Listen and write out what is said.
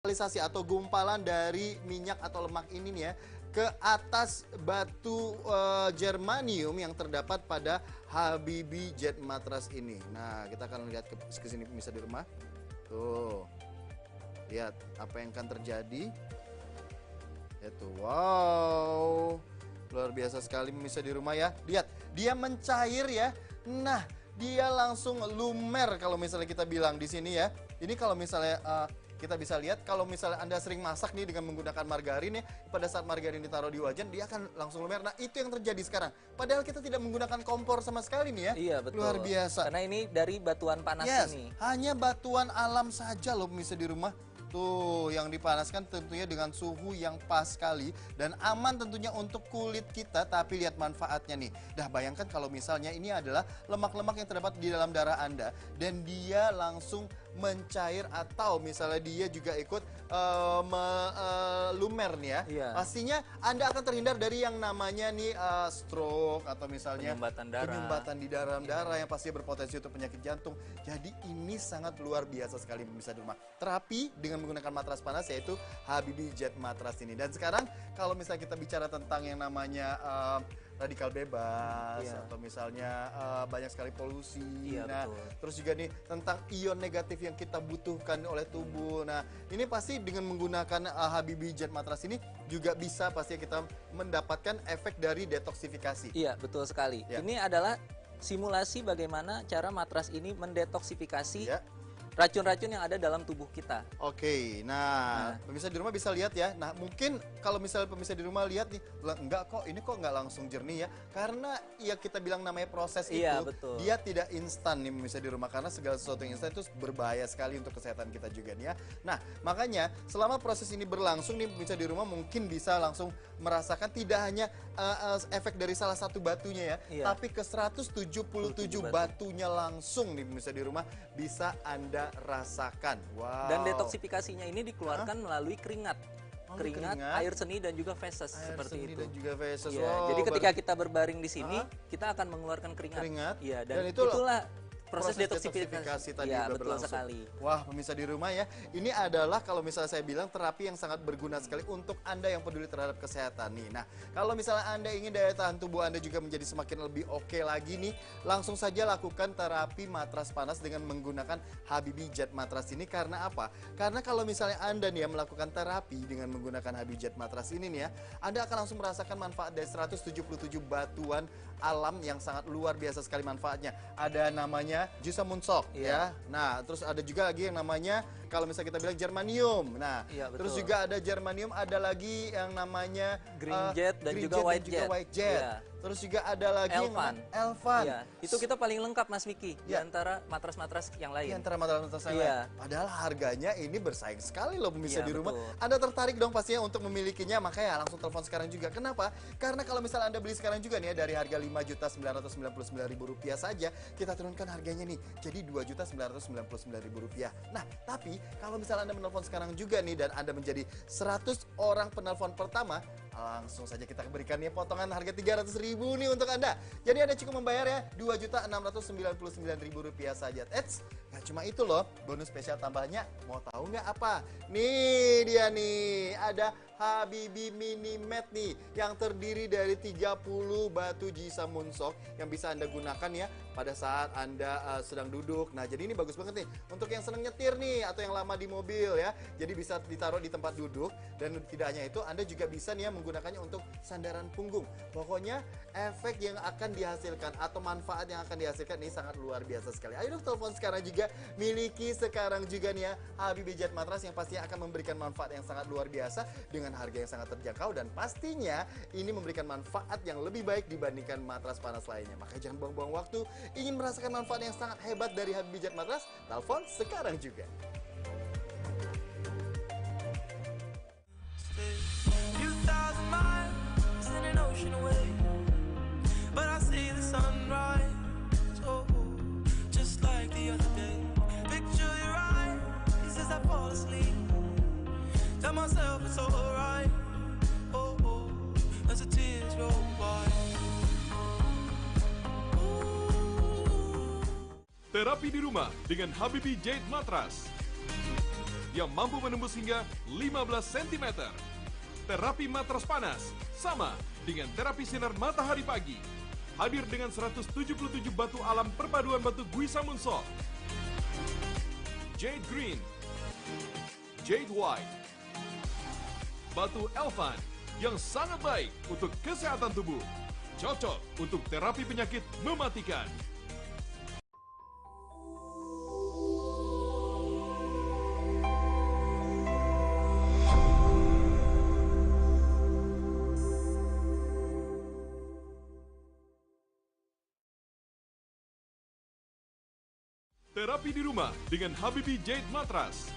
kristalisasi atau gumpalan dari minyak atau lemak ini nih ya ke atas batu germanium yang terdapat pada Habibi Jet Mattress ini. Nah, kita akan lihat ke sini pemirsa di rumah. Tuh. Lihat apa yang akan terjadi. Itu wow. Luar biasa sekali pemirsa di rumah ya. Lihat, dia mencair ya. Nah, dia langsung lumer kalau misalnya kita bilang di sini ya. Ini kalau misalnya kita bisa lihat kalau misalnya Anda sering masak nih dengan menggunakan margarin ya, pada saat margarin ditaruh di wajan dia akan langsung lumer. Nah, itu yang terjadi sekarang. Padahal kita tidak menggunakan kompor sama sekali nih ya. Iya, betul. Luar biasa. Karena ini dari batuan panas ini. Hanya batuan alam saja loh pemirsa di rumah. Tuh, yang dipanaskan tentunya dengan suhu yang pas sekali dan aman tentunya untuk kulit kita, tapi lihat manfaatnya nih. Dah bayangkan kalau misalnya ini adalah lemak-lemak yang terdapat di dalam darah Anda dan dia langsung mencair atau misalnya dia juga ikut lumer nih ya. Iya. Pastinya Anda akan terhindar dari yang namanya nih stroke atau misalnya penyumbatan di dalam darah yang pasti berpotensi untuk penyakit jantung. Jadi ini sangat luar biasa sekali bisa di rumah. Terapi dengan menggunakan matras panas yaitu Habibi Jet Mattress ini. Dan sekarang kalau misalnya kita bicara tentang yang namanya radikal bebas atau misalnya banyak sekali polusi. Nah, betul. terus juga nih tentang ion negatif yang kita butuhkan oleh tubuh. Nah, ini pasti dengan menggunakan Habibi Jet Mattress ini juga bisa pasti kita mendapatkan efek dari detoksifikasi. Iya, betul sekali. Ya. Ini adalah simulasi bagaimana cara matras ini mendetoksifikasi Ya. racun-racun yang ada dalam tubuh kita. Oke, nah pemirsa di rumah bisa lihat ya. Nah, mungkin kalau misalnya pemirsa di rumah lihat nih, enggak kok, ini kok nggak langsung jernih ya. Karena ya kita bilang namanya proses Iya, itu, betul. dia tidak instan nih pemirsa di rumah. Karena segala sesuatu yang instan itu berbahaya sekali untuk kesehatan kita juga nih ya. Nah, makanya selama proses ini berlangsung nih pemirsa di rumah mungkin bisa langsung merasakan tidak hanya efek dari salah satu batunya ya, Iya. tapi ke 177 batunya langsung nih pemirsa di rumah bisa Anda rasakan. Wow. Dan detoksifikasinya ini dikeluarkan melalui keringat. Keringat, air seni dan juga feses seperti itu. Dan juga feses. Ya, Wow, jadi ketika kita berbaring di sini, kita akan mengeluarkan keringat. Iya, dan itulah proses detoksifikasi tadi ya, udah betul berlangsung. sekali. Wah, pemirsa di rumah ya, ini adalah kalau misalnya saya bilang terapi yang sangat berguna sekali untuk Anda yang peduli terhadap kesehatan nih. Nah, kalau misalnya Anda ingin daya tahan tubuh Anda juga menjadi semakin lebih oke lagi nih, langsung saja lakukan terapi matras panas dengan menggunakan Habibi Jet Mattress ini. Karena apa? Karena kalau misalnya Anda nih ya melakukan terapi dengan menggunakan Habibi Jet Mattress ini nih ya, Anda akan langsung merasakan manfaat dari 177 batuan alam yang sangat luar biasa sekali manfaatnya. Ada namanya Jisamun Sok ya. Nah, terus ada juga lagi yang namanya kalau misalnya kita bilang germanium. Nah, terus juga ada germanium, ada lagi yang namanya Green Jet dan juga White Jet. Ya. Terus juga ada lagi Elvan. Ya. Itu kita paling lengkap Mas Vicky di antara matras-matras yang lain. Di antara matras-matras yang lain. Padahal harganya ini bersaing sekali loh pemirsa di rumah. Betul. Anda tertarik dong pastinya untuk memilikinya, makanya langsung telepon sekarang juga. Kenapa? Karena kalau misalnya Anda beli sekarang juga nih ya dari harga Rp5.999.000 saja, kita turunkan harganya nih jadi Rp2.999.000. Nah, tapi kalau misalnya Anda menelpon sekarang juga nih dan Anda menjadi 100 orang penelpon pertama, langsung saja kita berikan nih potongan harga Rp300.000 nih untuk Anda. Jadi Anda cukup membayar ya Rp2.699.000 saja. Nggak cuma itu loh, bonus spesial tambahnya mau tahu nggak apa? Nih dia nih, ada Habibi Mini Mat nih yang terdiri dari 30 batu Jisamun Sok yang bisa Anda gunakan ya pada saat Anda sedang duduk. Nah, jadi ini bagus banget nih untuk yang senang nyetir nih atau yang lama di mobil ya. Jadi bisa ditaruh di tempat duduk dan tidak hanya itu, Anda juga bisa nih ya menggunakannya untuk sandaran punggung. Pokoknya efek yang akan dihasilkan atau manfaat yang akan dihasilkan ini sangat luar biasa sekali. Ayo dong telepon sekarang juga, miliki sekarang juga nih ya Habibi Jet Mattress yang pastinya akan memberikan manfaat yang sangat luar biasa dengan harga yang sangat terjangkau dan pastinya ini memberikan manfaat yang lebih baik dibandingkan matras panas lainnya. Makanya jangan buang-buang waktu. Ingin merasakan manfaat yang sangat hebat dari Habibi Jet Mattress? Telepon sekarang juga. Terapi di rumah dengan Habibi Jet Mattress. yang mampu menembus hingga 15 cm. Terapi matras panas sama dengan terapi sinar matahari pagi. Hadir dengan 177 batu alam perpaduan batu Guisamun Salt, Jade Green, Jade White, batu Elvan yang sangat baik untuk kesehatan tubuh. Cocok untuk terapi penyakit mematikan. Terapi di rumah dengan Habibie Jade Matras.